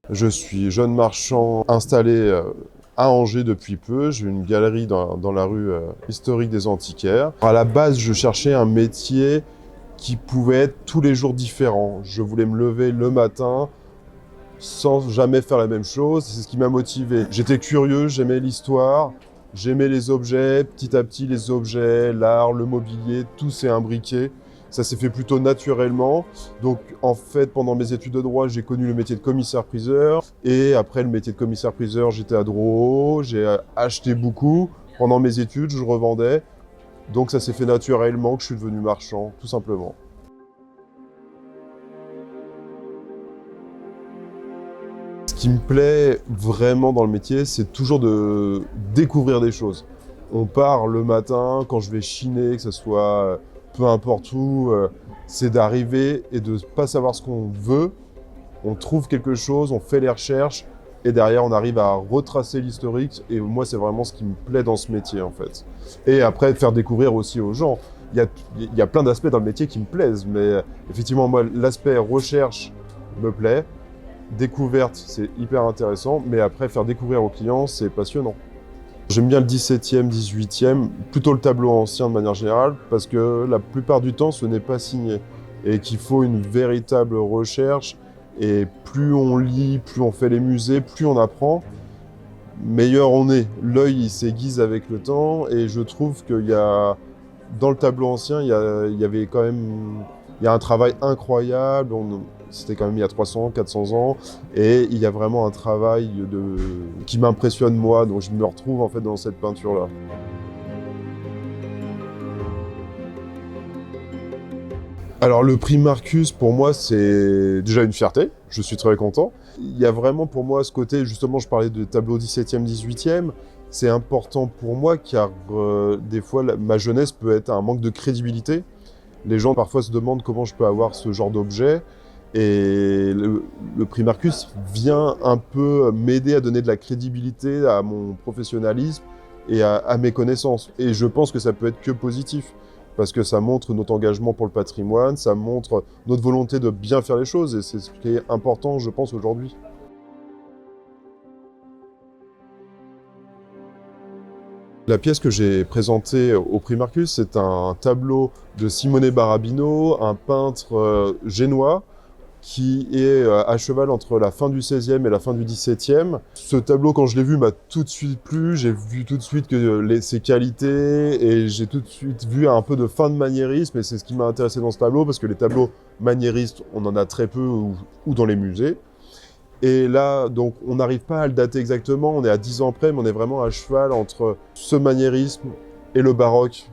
Je suis jeune marchand installé à Angers depuis peu. J'ai une galerie dans la rue historique des Antiquaires. À la base, je cherchais un métier qui pouvait être tous les jours différent. Je voulais me lever le matin sans jamais faire la même chose. C'est ce qui m'a motivé. J'étais curieux, j'aimais l'histoire, j'aimais les objets. Petit à petit, les objets, l'art, le mobilier, tout s'est imbriqué. Ça s'est fait plutôt naturellement. Donc, en fait, pendant mes études de droit, j'ai connu le métier de commissaire-priseur. Et après le métier de commissaire-priseur, j'étais à Drouot. J'ai acheté beaucoup. Pendant mes études, je revendais. Donc, ça s'est fait naturellement que je suis devenu marchand, tout simplement. Ce qui me plaît vraiment dans le métier, c'est toujours de découvrir des choses. On part le matin, quand je vais chiner, que ce soit peu importe où, c'est d'arriver et de ne pas savoir ce qu'on veut. On trouve quelque chose, on fait les recherches, et derrière, on arrive à retracer l'historique. Et moi, c'est vraiment ce qui me plaît dans ce métier, en fait. Et après, de faire découvrir aussi aux gens. Il y a plein d'aspects dans le métier qui me plaisent, mais effectivement, moi, l'aspect recherche me plaît. Découverte, c'est hyper intéressant, mais après, faire découvrir aux clients, c'est passionnant. J'aime bien le 17e, 18e, plutôt le tableau ancien de manière générale, parce que la plupart du temps, ce n'est pas signé. Et qu'il faut une véritable recherche, et plus on lit, plus on fait les musées, plus on apprend, meilleur on est. L'œil, il s'aiguise avec le temps, et je trouve qu'il y a, dans le tableau ancien, il y avait quand même, il y a un travail incroyable. C'était quand même il y a 300, 400 ans, et il y a vraiment un travail qui m'impressionne moi, donc je me retrouve en fait dans cette peinture-là. Alors le prix Marcus, pour moi, c'est déjà une fierté, je suis très content. Il y a vraiment pour moi ce côté, justement, je parlais de tableau 17e, 18e, c'est important pour moi car des fois, ma jeunesse peut être un manque de crédibilité. Les gens parfois se demandent comment je peux avoir ce genre d'objet. Et le prix Marcus vient un peu m'aider à donner de la crédibilité à mon professionnalisme et à mes connaissances. Et je pense que ça peut être que positif, parce que ça montre notre engagement pour le patrimoine, ça montre notre volonté de bien faire les choses, et c'est ce qui est important, je pense, aujourd'hui. La pièce que j'ai présentée au prix Marcus, c'est un tableau de Simone Barabino, un peintre génois, qui est à cheval entre la fin du XVIe et la fin du XVIIe. Ce tableau, quand je l'ai vu, m'a tout de suite plu. J'ai vu tout de suite ses qualités, et j'ai tout de suite vu un peu de fin de maniérisme, et c'est ce qui m'a intéressé dans ce tableau, parce que les tableaux maniéristes, on en a très peu ou dans les musées. Et là, donc, on n'arrive pas à le dater exactement, on est à 10 ans près, mais on est vraiment à cheval entre ce maniérisme et le baroque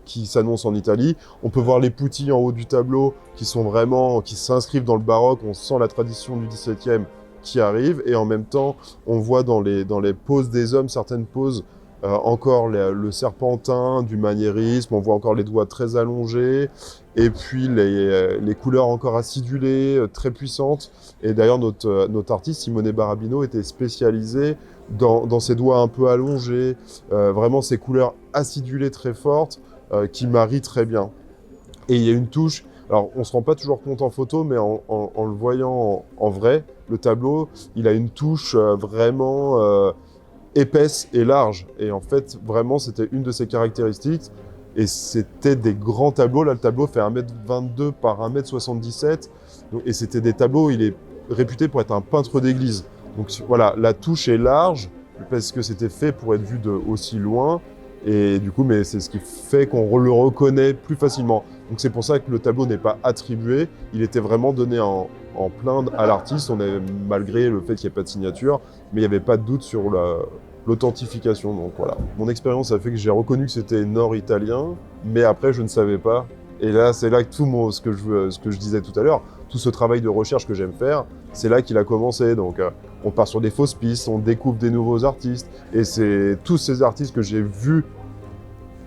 qui s'annonce en Italie. On peut voir les Putti en haut du tableau qui s'inscrivent dans le baroque. On sent la tradition du XVIIe qui arrive, et en même temps, on voit dans les poses des hommes, certaines poses, encore le serpentin du maniérisme, on voit encore les doigts très allongés, et puis les couleurs encore acidulées, très puissantes. Et d'ailleurs, notre artiste, Simone Barabino, était spécialisé dans ses doigts un peu allongés, vraiment ces couleurs acidulées très fortes, qui marient très bien. Et il y a une touche, alors on ne se rend pas toujours compte en photo, mais en le voyant en vrai, le tableau, il a une touche vraiment épaisse et large. Et en fait, vraiment, c'était une de ses caractéristiques. Et c'était des grands tableaux. Là, le tableau fait 1,22 m par 1,77 m. Et c'était des tableaux, il est réputé pour être un peintre d'église. Donc voilà, la touche est large, parce que c'était fait pour être vu de aussi loin. Et du coup, mais c'est ce qui fait qu'on le reconnaît plus facilement. Donc c'est pour ça que le tableau n'est pas attribué. Il était vraiment donné en plein à l'artiste, malgré le fait qu'il n'y ait pas de signature, mais il n'y avait pas de doute sur l'authentification. Donc voilà, mon expérience a fait que j'ai reconnu que c'était nord-italien, mais après je ne savais pas. Et là, c'est là que ce que je disais tout à l'heure, tout ce travail de recherche que j'aime faire, c'est là qu'il a commencé. Donc on part sur des fausses pistes, on découvre des nouveaux artistes, et c'est tous ces artistes que j'ai vus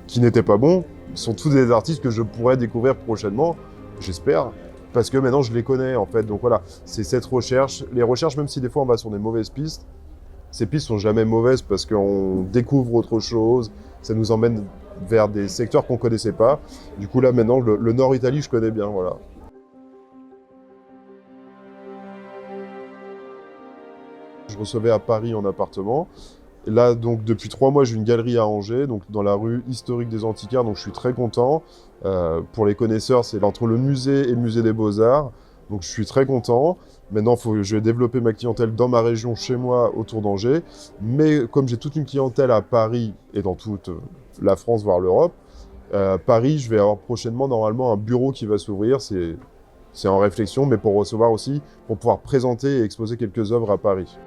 qui n'étaient pas bons, sont tous des artistes que je pourrais découvrir prochainement, j'espère, parce que maintenant je les connais en fait. Donc voilà, c'est cette recherche. Les recherches, même si des fois on va sur des mauvaises pistes, ces pistes sont jamais mauvaises parce qu'on découvre autre chose, ça nous emmène vers des secteurs qu'on connaissait pas. Du coup là maintenant, le Nord-Italie, je connais bien, voilà. je recevais à Paris en appartement. Et là, donc, depuis 3 mois, j'ai une galerie à Angers, donc dans la rue historique des Antiquaires, donc je suis très content. Pour les connaisseurs, c'est entre le musée et le musée des Beaux-Arts, donc je suis très content. Maintenant, je vais développer ma clientèle dans ma région, chez moi, autour d'Angers. Mais comme j'ai toute une clientèle à Paris et dans toute la France, voire l'Europe, Paris, je vais avoir prochainement, normalement, un bureau qui va s'ouvrir. C'est en réflexion, mais pour recevoir aussi, pour pouvoir présenter et exposer quelques œuvres à Paris.